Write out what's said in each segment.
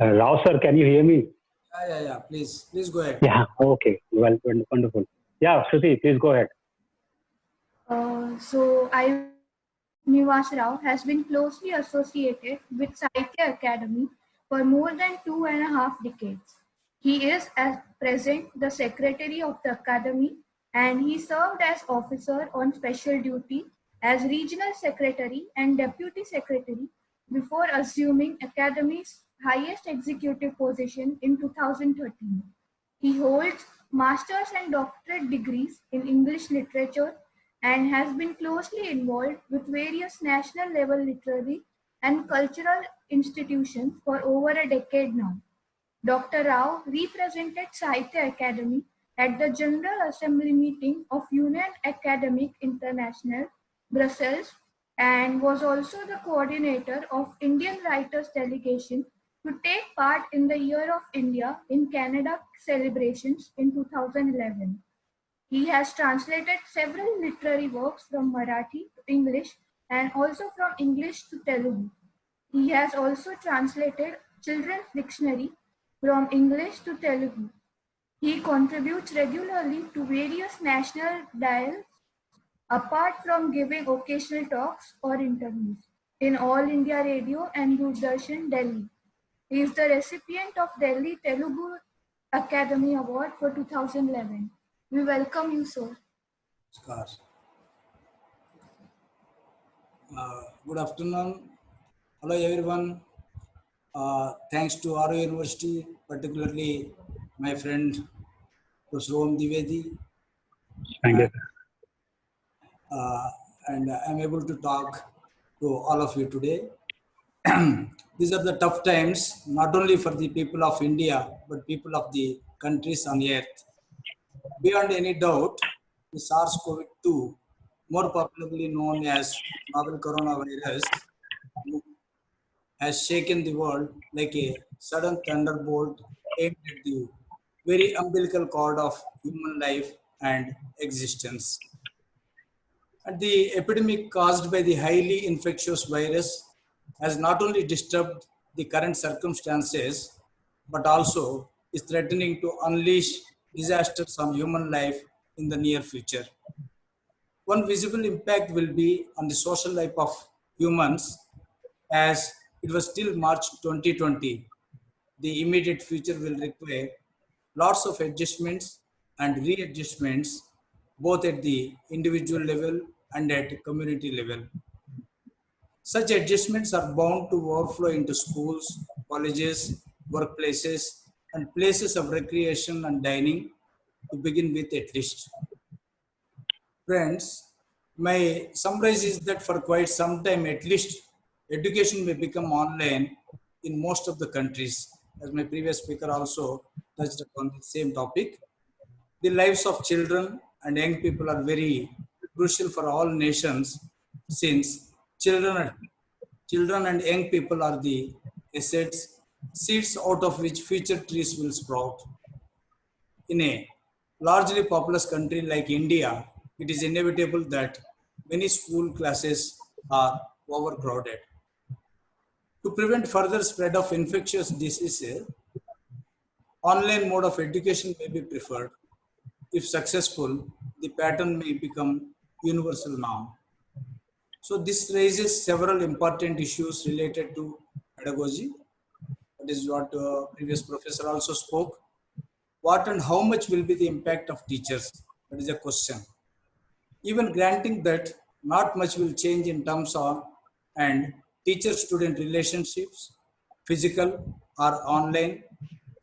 Rao sir, can you hear me? Yeah. Please go ahead. Yeah, okay. Well, wonderful. Yeah, Shruti, please go ahead. Ayush Nivas Rao has been closely associated with Sahitya Academy for more than 2.5 decades. He is at present the secretary of the academy, and he served as officer on special duty as regional secretary and deputy secretary before assuming academy's highest executive position in 2013. He holds master's and doctorate degrees in English literature and has been closely involved with various national level literary and cultural institutions for over a decade now. Dr. Rao represented Sahitya Academy at the General Assembly meeting of Union Academique Internationale, Brussels, and was also the coordinator of Indian Writers Delegation to take part in the Year of India in Canada celebrations in 2011. He has translated several literary works from Marathi to English and also from English to Telugu. He has also translated children's dictionary from English to Telugu. He contributes regularly to various national dials apart from giving occasional talks or interviews in All India Radio and Doordarshan, Delhi. He is the recipient of Delhi Telugu Academy Award for 2011. We welcome you, sir. Namaskar. Good afternoon. Hello everyone. Thanks to RO University, particularly my friend Professor Om Divedi, Thank you. and I'm able to talk to all of you today. These are the tough times, not only for the people of India, but people of the countries on earth. Beyond any doubt, the SARS-CoV-2, more popularly known as novel coronavirus, has shaken the world like a sudden thunderbolt aimed at the very umbilical cord of human life and existence. And the epidemic caused by the highly infectious virus has not only disturbed the current circumstances, but also is threatening to unleash disasters on human life in the near future. One visible impact will be on the social life of humans, as it was still March 2020. The immediate future will require lots of adjustments and readjustments, both at the individual level and at community level. Such adjustments are bound to overflow into schools, colleges, workplaces, and places of recreation and dining, to begin with at least. Friends, my summary is that for quite some time at least, education may become online in most of the countries. As my previous speaker also touched upon the same topic, the lives of children and young people are very crucial for all nations, since children and young people are the assets, seeds out of which future trees will sprout. In a largely populous country like India, it is inevitable that many school classes are overcrowded. To prevent further spread of infectious diseases, online mode of education may be preferred. If successful, the pattern may become universal norm. So this raises several important issues related to pedagogy. That is what previous professor also spoke. What and how much will be the impact of teachers? That is a question. Even granting that not much will change in terms of and teacher-student relationships, physical or online,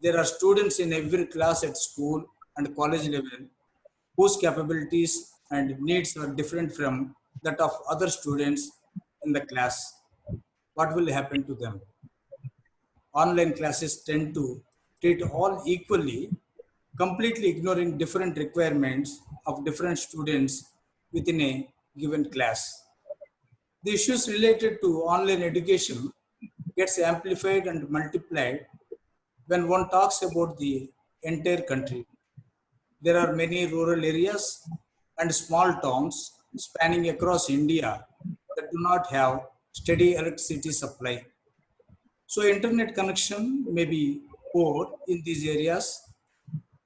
there are students in every class at school and college level whose capabilities and needs are different from that of other students in the class. What will happen to them? Online classes tend to treat all equally, completely ignoring different requirements of different students within a given class. The issues related to online education gets amplified and multiplied when one talks about the entire country. There are many rural areas and small towns spanning across India that do not have steady electricity supply. So internet connection may be poor in these areas.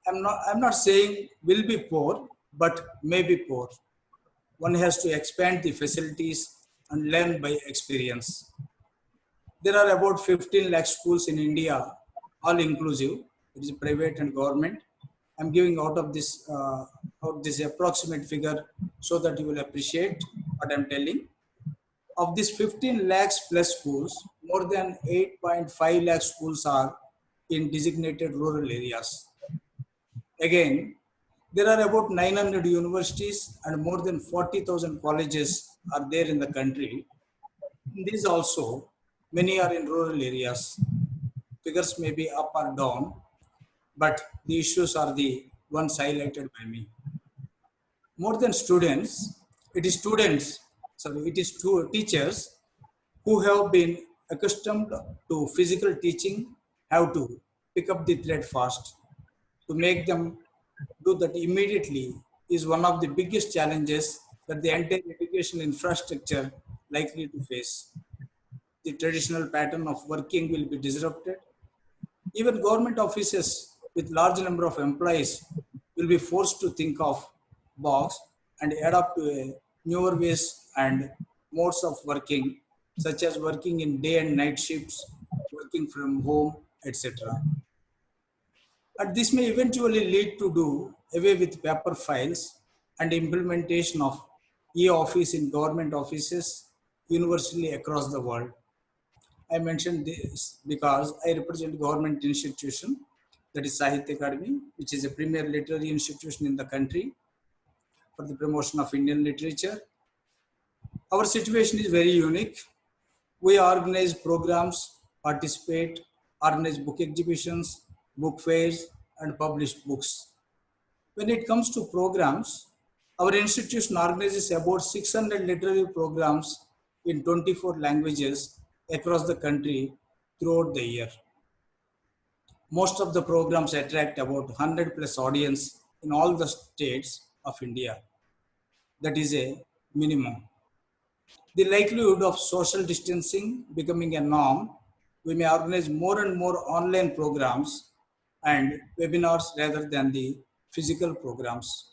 I'm not saying will be poor, but may be poor. One has to expand the facilities and learn by experience. There are about 15 lakh schools in India, all inclusive. It is private and government. I'm giving out this approximate figure so that you will appreciate what I'm telling. Of these 15 lakhs plus schools, more than 8.5 lakh schools are in designated rural areas. Again, there are about 900 universities and more than 40,000 colleges are there in the country. In these also, many are in rural areas. Figures may be up or down, but the issues are the ones highlighted by me. More than students, it is teachers who have been accustomed to physical teaching have to pick up the thread fast. To make them do that immediately is one of the biggest challenges that the entire education infrastructure likely to face. The traditional pattern of working will be disrupted. Even government offices with large number of employees will be forced to think of box and adapt to a newer ways and modes of working, such as working in day and night shifts, working from home, etc. And this may eventually lead to do away with paper files and implementation of e-office in government offices universally across the world. I mentioned this because I represent government institution, that is Sahitya Academy, which is a premier literary institution in the country for the promotion of Indian literature. Our situation is very unique. We organize programs, participate, organize book exhibitions, book fairs, and publish books. When it comes to programs, our institution organizes about 600 literary programs in 24 languages across the country throughout the year. Most of the programs attract about 100 plus audience in all the states of India. That is a minimum. The likelihood of social distancing becoming a norm, we may organize more and more online programs and webinars rather than the physical programs.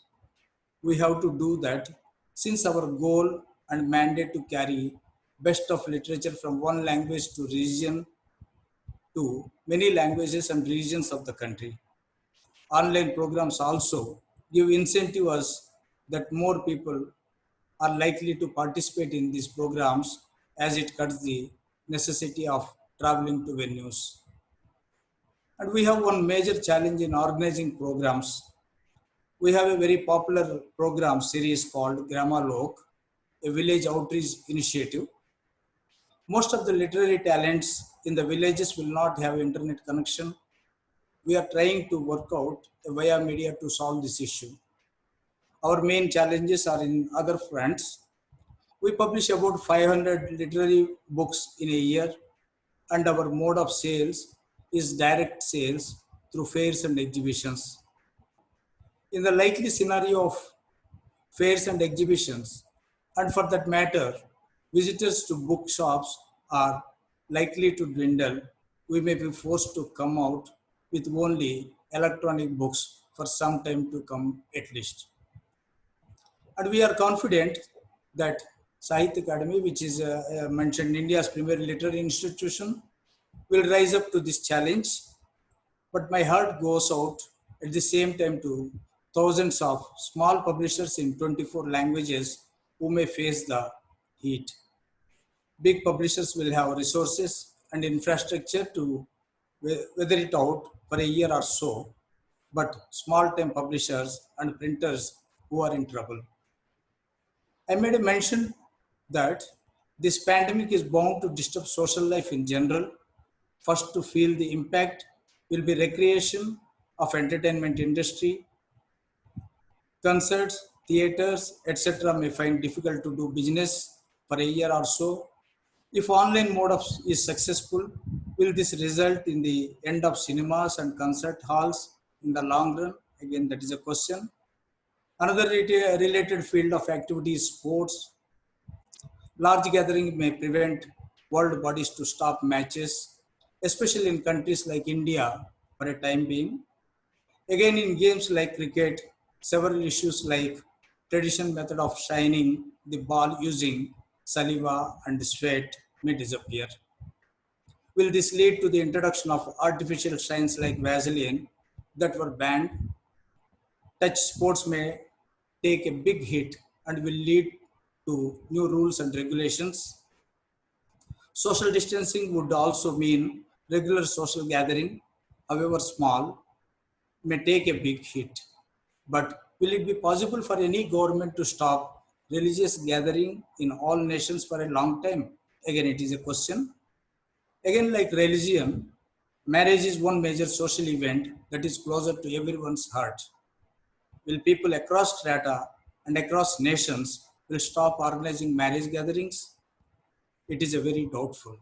We have to do that since our goal and mandate to carry best of literature from one language to region to many languages and regions of the country. Online programs also give incentive us that more people are likely to participate in these programs as it cuts the necessity of traveling to venues. And we have one major challenge in organizing programs. We have a very popular program series called Gramalok, a village outreach initiative. Most of the literary talents in the villages will not have internet connection. We are trying to work out a via media to solve this issue. Our main challenges are in other fronts. We publish about 500 literary books in a year, and our mode of sales is direct sales through fairs and exhibitions. In the likely scenario of fairs and exhibitions, and for that matter, visitors to bookshops are likely to dwindle, we may be forced to come out with only electronic books for some time to come at least. And we are confident that Sahitya Academy, which is mentioned India's premier literary institution, will rise up to this challenge. But my heart goes out at the same time to thousands of small publishers in 24 languages who may face the heat. Big publishers will have resources and infrastructure to weather it out for a year or so, but small-time publishers and printers who are in trouble. I made a mention that this pandemic is bound to disturb social life in general. First to feel the impact will be recreation of entertainment industry. Concerts, theaters, etc. may find difficult to do business for a year or so. If online mode is successful, will this result in the end of cinemas and concert halls in the long run? Again, that is a question. Another related field of activity is sports. Large gathering may prevent world bodies to stop matches. especially in countries like India for a time being. Again, in games like cricket, several issues like traditional method of shining the ball using saliva and sweat may disappear. Will this lead to the introduction of artificial shines like Vaseline that were banned? Touch sports may take a big hit and will lead to new rules and regulations. Social distancing would also mean regular social gathering, however small, may take a big hit. But will it be possible for any government to stop religious gathering in all nations for a long time? Again, it is a question. Again, like religion, marriage is one major social event that is closer to everyone's heart. Will people across strata and across nations will stop organizing marriage gatherings? It is a very doubtful.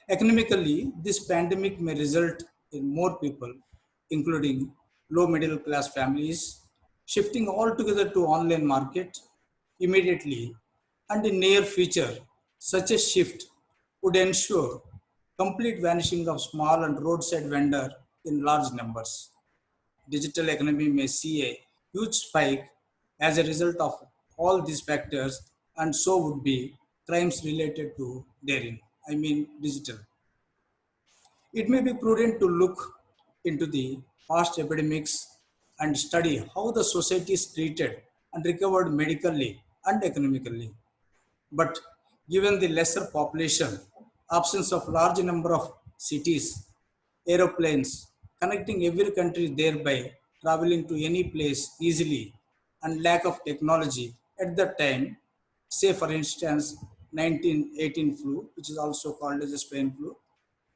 Economically, this pandemic may result in more people, including low middle class families, shifting altogether to online market immediately and in near future. Such a shift would ensure complete vanishing of small and roadside vendor in large numbers. Digital economy may see a huge spike as a result of all these factors, and so would be crimes related to therein. I mean, digital. It may be prudent to look into the past epidemics and study how the society is treated and recovered medically and economically. But given the lesser population, absence of large number of cities, aeroplanes connecting every country thereby traveling to any place easily, and lack of technology at that time, say for instance 1918 flu, which is also called as a Spain flu,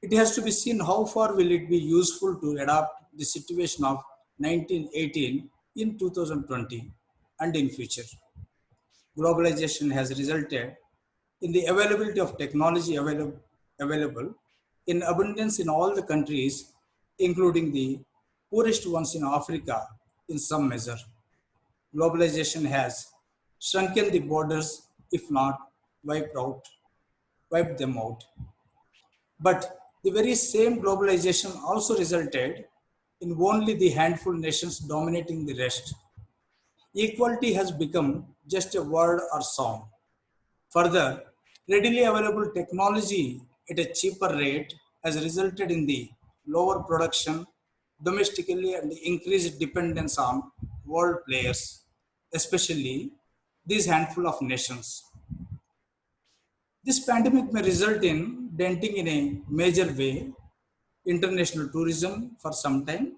it has to be seen how far will it be useful to adapt the situation of 1918 in 2020 and in future. Globalization has resulted in the availability of technology available in abundance in all the countries, including the poorest ones in Africa in some measure. Globalization has shrunken the borders, if not wiped them out. But the very same globalization also resulted in only the handful nations dominating the rest. Equality has become just a word or sound. Further, readily available technology at a cheaper rate has resulted in the lower production domestically and the increased dependence on world players, especially these handful of nations. This pandemic may result in denting in a major way international tourism for some time,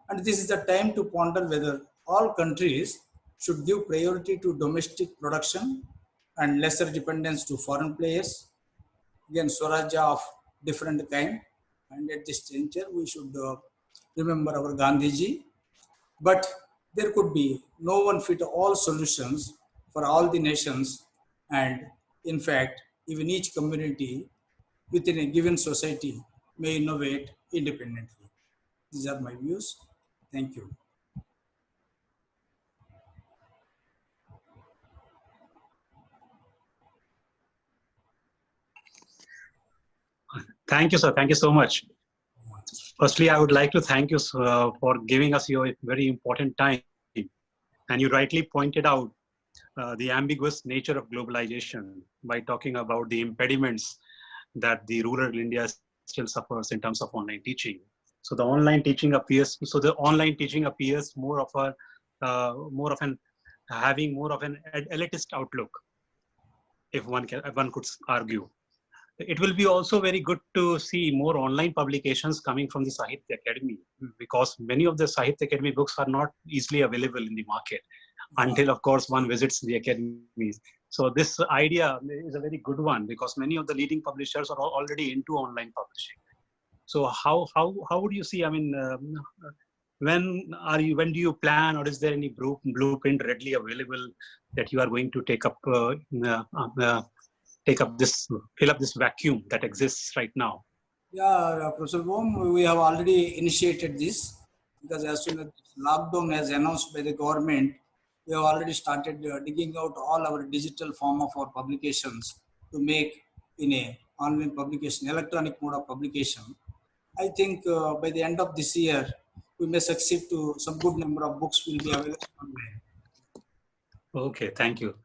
and this is the time to ponder whether all countries should give priority to domestic production and lesser dependence to foreign players. Again, Swarajya of different kind, and at this juncture we should remember our Gandhiji. But there could be no one fit all solutions for all the nations, and in fact, even each community within a given society may innovate independently. These are my views. Thank you. Thank you, sir. Thank you so much. Firstly, I would like to thank you for giving us your very important time. And you rightly pointed out the ambiguous nature of globalization by talking about the impediments that the rural India still suffers in terms of online teaching. So the online teaching appears more of an having more of an elitist outlook, if one could argue. It will be also very good to see more online publications coming from the Sahitya Academy, because many of the Sahitya Academy books are not easily available in the market until, of course, one visits the academies. So this idea is a very good one, because many of the leading publishers are already into online publishing. So how would you see? I mean, when do you plan, or is there any blueprint readily available that you are going to fill up this vacuum that exists right now? Yeah, Professor Bohm, we have already initiated this, because as soon as lockdown has announced by the government, we have already started digging out all our digital form of our publications to make in a online publication, electronic mode of publication. I think by the end of this year, we may succeed to some good number of books will be available online. Okay, thank you.